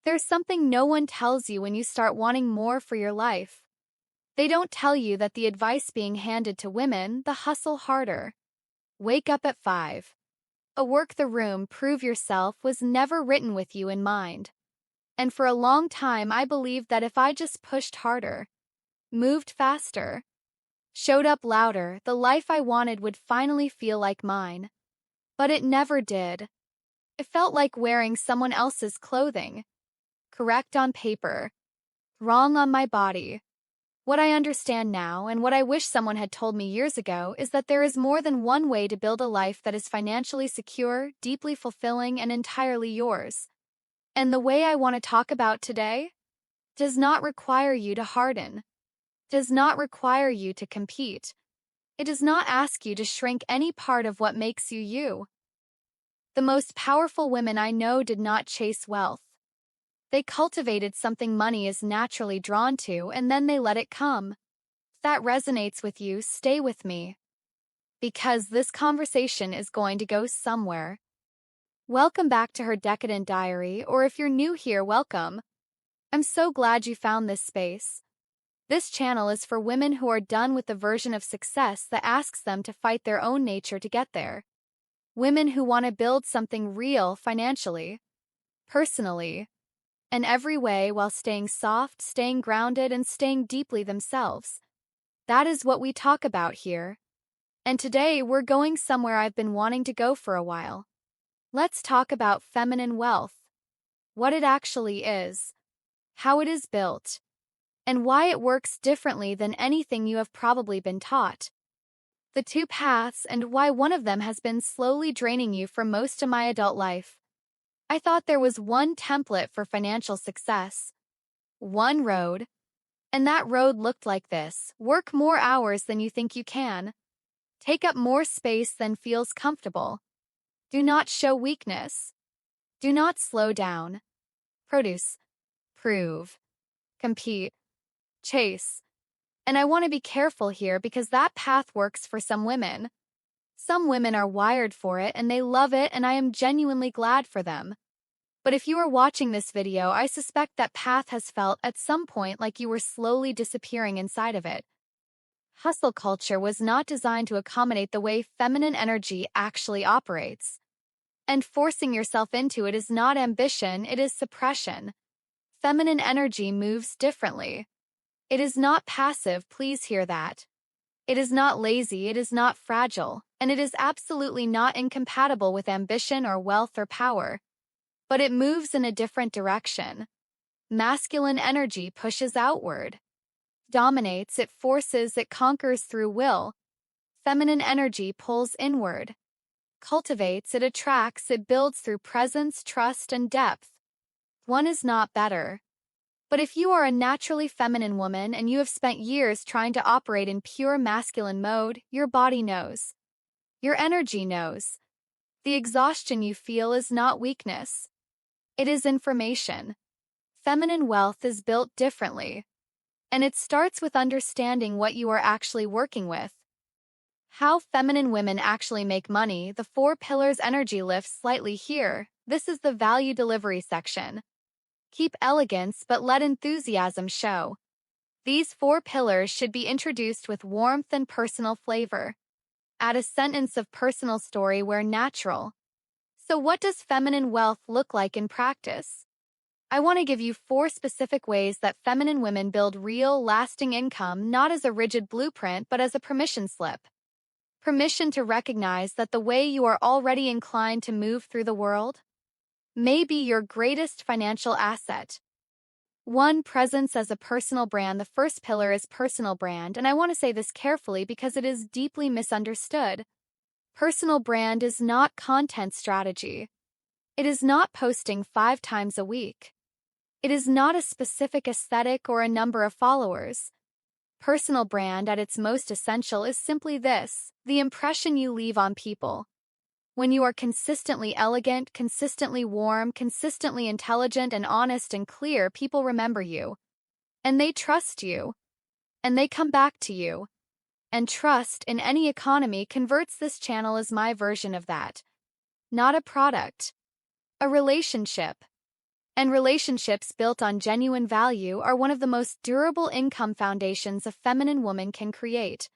There's something no one tells you when you start wanting more for your life. They don't tell you that the advice being handed to women, the hustle harder. Wake up at 5. Work the room, prove yourself was never written with you in mind. And for a long time I believed that if I just pushed harder, moved faster, showed up louder, the life I wanted would finally feel like mine. But it never did. It felt like wearing someone else's clothing. Correct on paper, wrong on my body. What I understand now, and what I wish someone had told me years ago, is that there is more than one way to build a life that is financially secure, deeply fulfilling, and entirely yours. And the way I want to talk about today does not require you to harden, does not require you to compete. It does not ask you to shrink any part of what makes you you. The most powerful women I know did not chase wealth. They cultivated something money is naturally drawn to, and then they let it come. If that resonates with you, stay with me. Because this conversation is going to go somewhere. Welcome back to her decadent diary, or if you're new here, welcome. I'm so glad you found this space. This channel is for women who are done with the version of success that asks them to fight their own nature to get there. Women who want to build something real financially, personally, in every way while staying soft, staying grounded, and staying deeply themselves. That is what we talk about here. And today we're going somewhere I've been wanting to go for a while. Let's talk about feminine wealth. What it actually is, how it is built, and why it works differently than anything you have probably been taught. The two paths and why one of them has been slowly draining you for most of my adult life. I thought there was one template for financial success. One road. And that road looked like this: work more hours than you think you can. Take up more space than feels comfortable. Do not show weakness. Do not slow down. Produce. Prove. Compete. Chase. And I want to be careful here because that path works for some women. Some women are wired for it and they love it, and I am genuinely glad for them. But if you are watching this video, I suspect that path has felt at some point like you were slowly disappearing inside of it. Hustle culture was not designed to accommodate the way feminine energy actually operates. And forcing yourself into it is not ambition, it is suppression. Feminine energy moves differently. It is not passive, please hear that. It is not lazy, it is not fragile, and it is absolutely not incompatible with ambition or wealth or power. But it moves in a different direction. Masculine energy pushes outward, dominates, it forces, it conquers through will. Feminine energy pulls inward, cultivates, it attracts, it builds through presence, trust, and depth. One is not better. But if you are a naturally feminine woman and you have spent years trying to operate in pure masculine mode, your body knows. Your energy knows. The exhaustion you feel is not weakness. It is information. Feminine wealth is built differently. And it starts with understanding what you are actually working with. How feminine women actually make money, the 4 pillars energy lifts slightly here. This is the value delivery section. Keep elegance but let enthusiasm show. These 4 pillars should be introduced with warmth and personal flavor. Add a sentence of personal story where natural. So what does feminine wealth look like in practice? I want to give you 4 specific ways that feminine women build real, lasting income, not as a rigid blueprint but as a permission slip. Permission to recognize that the way you are already inclined to move through the world may be your greatest financial asset. 1. Presence as a personal brand. The first pillar is personal brand, and I want to say this carefully because it is deeply misunderstood. Personal brand is not content strategy. It is not posting 5 times a week. It is not a specific aesthetic or a number of followers. Personal brand at its most essential is simply this: the impression you leave on people. When you are consistently elegant, consistently warm, consistently intelligent and honest and clear, people remember you. And they trust you. And they come back to you. And trust in any economy converts. This channel is my version of that. Not a product. A relationship. And relationships built on genuine value are one of the most durable income foundations a feminine woman can create.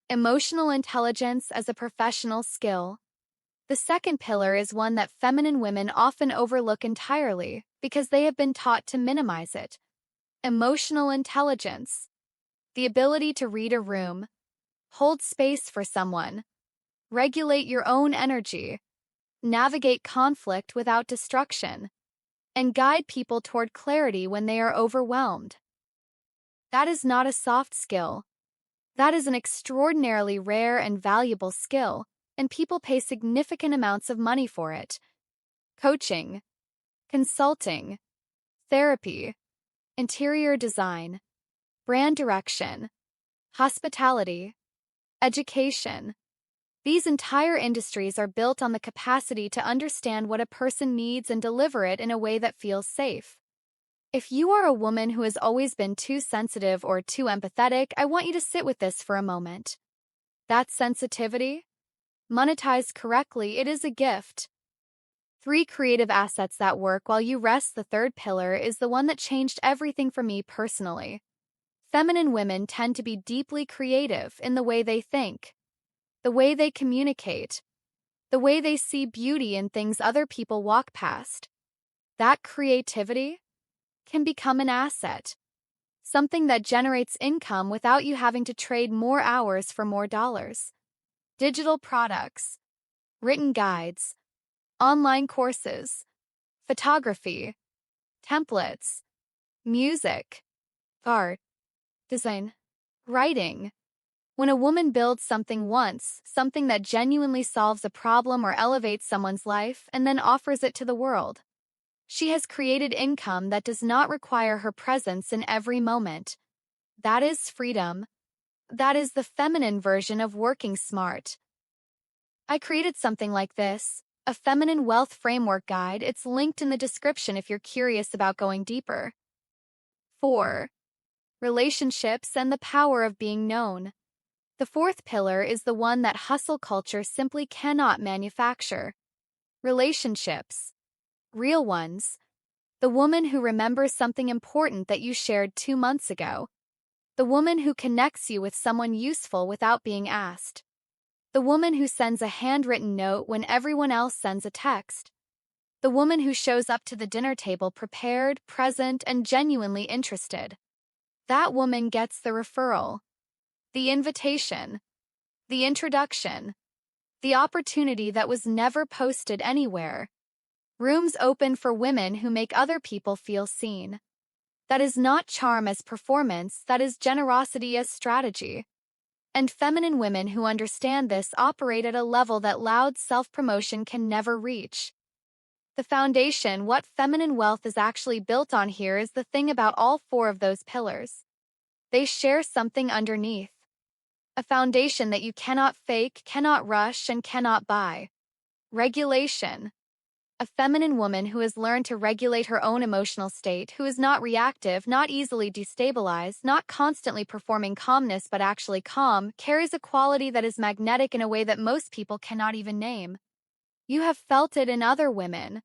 Emotional intelligence as a professional skill. The second pillar is one that feminine women often overlook entirely because they have been taught to minimize it. Emotional intelligence. The ability to read a room, hold space for someone, regulate your own energy, navigate conflict without destruction, and guide people toward clarity when they are overwhelmed. That is not a soft skill. That is an extraordinarily rare and valuable skill, and people pay significant amounts of money for it. Coaching, consulting, therapy, interior design, brand direction, hospitality, education. These entire industries are built on the capacity to understand what a person needs and deliver it in a way that feels safe. If you are a woman who has always been too sensitive or too empathetic, I want you to sit with this for a moment. That sensitivity? Monetized correctly, it is a gift. 3 creative assets that work while you rest. The third pillar is the one that changed everything for me personally. Feminine women tend to be deeply creative in the way they think, the way they communicate, the way they see beauty in things other people walk past. That creativity can become an asset, something that generates income without you having to trade more hours for more dollars. Digital products, written guides, online courses, photography, templates, music, art, design, writing. When a woman builds something once, something that genuinely solves a problem or elevates someone's life, and then offers it to the world, she has created income that does not require her presence in every moment. That is freedom. That is the feminine version of working smart. I created something like this, a feminine wealth framework guide. It's linked in the description if you're curious about going deeper. 4. Relationships and the power of being known. The fourth pillar is the one that hustle culture simply cannot manufacture. Relationships. Real ones. The woman who remembers something important that you shared 2 months ago. The woman who connects you with someone useful without being asked. The woman who sends a handwritten note when everyone else sends a text. The woman who shows up to the dinner table prepared, present, and genuinely interested. That woman gets the referral, the invitation, the introduction, the opportunity that was never posted anywhere. Rooms open for women who make other people feel seen. That is not charm as performance, that is generosity as strategy. And feminine women who understand this operate at a level that loud self-promotion can never reach. The foundation, what feminine wealth is actually built on here, is the thing about all 4 of those pillars. They share something underneath. A foundation that you cannot fake, cannot rush, and cannot buy. Regulation. A feminine woman who has learned to regulate her own emotional state, who is not reactive, not easily destabilized, not constantly performing calmness but actually calm, carries a quality that is magnetic in a way that most people cannot even name. You have felt it in other women.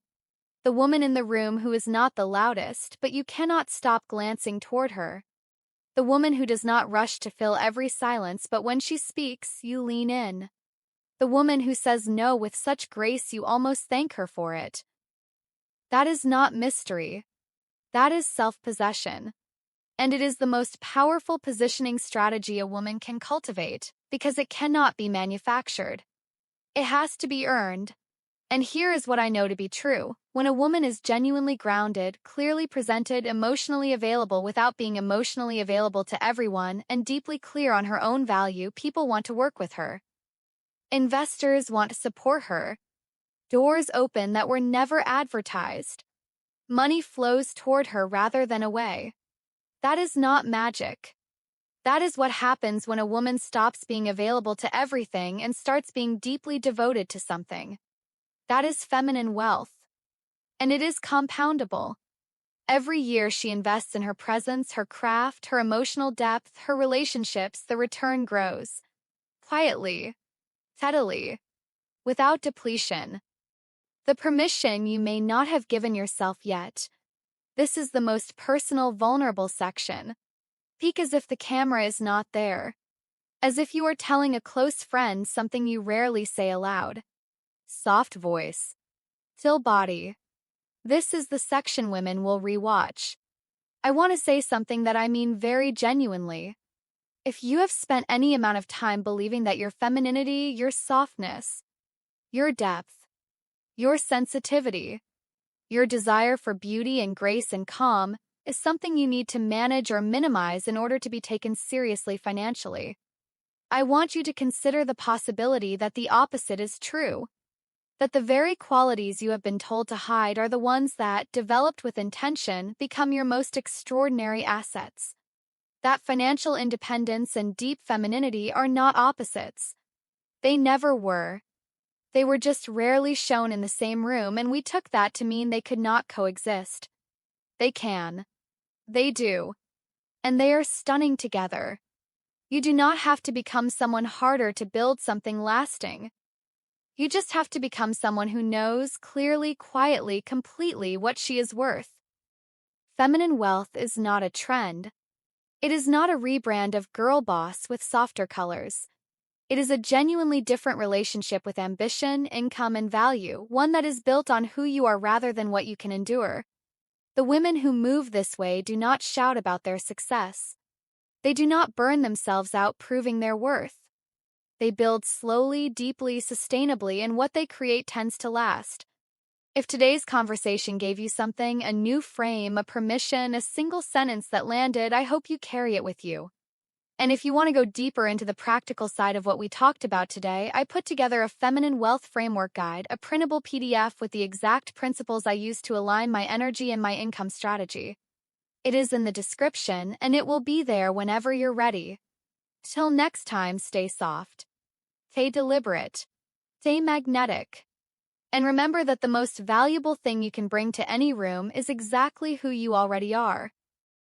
The woman in the room who is not the loudest, but you cannot stop glancing toward her. The woman who does not rush to fill every silence, but when she speaks, you lean in. The woman who says no with such grace you almost thank her for it. That is not mystery. That is self-possession. And it is the most powerful positioning strategy a woman can cultivate, because it cannot be manufactured. It has to be earned. And here is what I know to be true. When a woman is genuinely grounded, clearly presented, emotionally available without being emotionally available to everyone, and deeply clear on her own value, people want to work with her. Investors want to support her. Doors open that were never advertised. Money flows toward her rather than away. That is not magic. That is what happens when a woman stops being available to everything and starts being deeply devoted to something. That is feminine wealth. And it is compoundable. Every year she invests in her presence, her craft, her emotional depth, her relationships, the return grows. Quietly, steadily, without depletion. The permission you may not have given yourself yet. This is the most personal, vulnerable section. Speak as if the camera is not there. As if you are telling a close friend something you rarely say aloud. Soft voice. Still body. This is the section women will rewatch. I want to say something that I mean very genuinely. If you have spent any amount of time believing that your femininity, your softness, your depth, your sensitivity, your desire for beauty and grace and calm is something you need to manage or minimize in order to be taken seriously financially, I want you to consider the possibility that the opposite is true. That the very qualities you have been told to hide are the ones that, developed with intention, become your most extraordinary assets. That financial independence and deep femininity are not opposites. They never were. They were just rarely shown in the same room, and we took that to mean they could not coexist. They can. They do. And they are stunning together. You do not have to become someone harder to build something lasting. You just have to become someone who knows clearly, quietly, completely what she is worth. Feminine wealth is not a trend. It is not a rebrand of girl boss with softer colors. It is a genuinely different relationship with ambition, income, and value, one that is built on who you are rather than what you can endure. The women who move this way do not shout about their success. They do not burn themselves out proving their worth. They build slowly, deeply, sustainably, and what they create tends to last. If today's conversation gave you something, a new frame, a permission, a single sentence that landed, I hope you carry it with you. And if you want to go deeper into the practical side of what we talked about today, I put together a feminine wealth framework guide, a printable PDF with the exact principles I use to align my energy and my income strategy. It is in the description, and it will be there whenever you're ready. Till next time, stay soft, stay deliberate, stay magnetic. And remember that the most valuable thing you can bring to any room is exactly who you already are.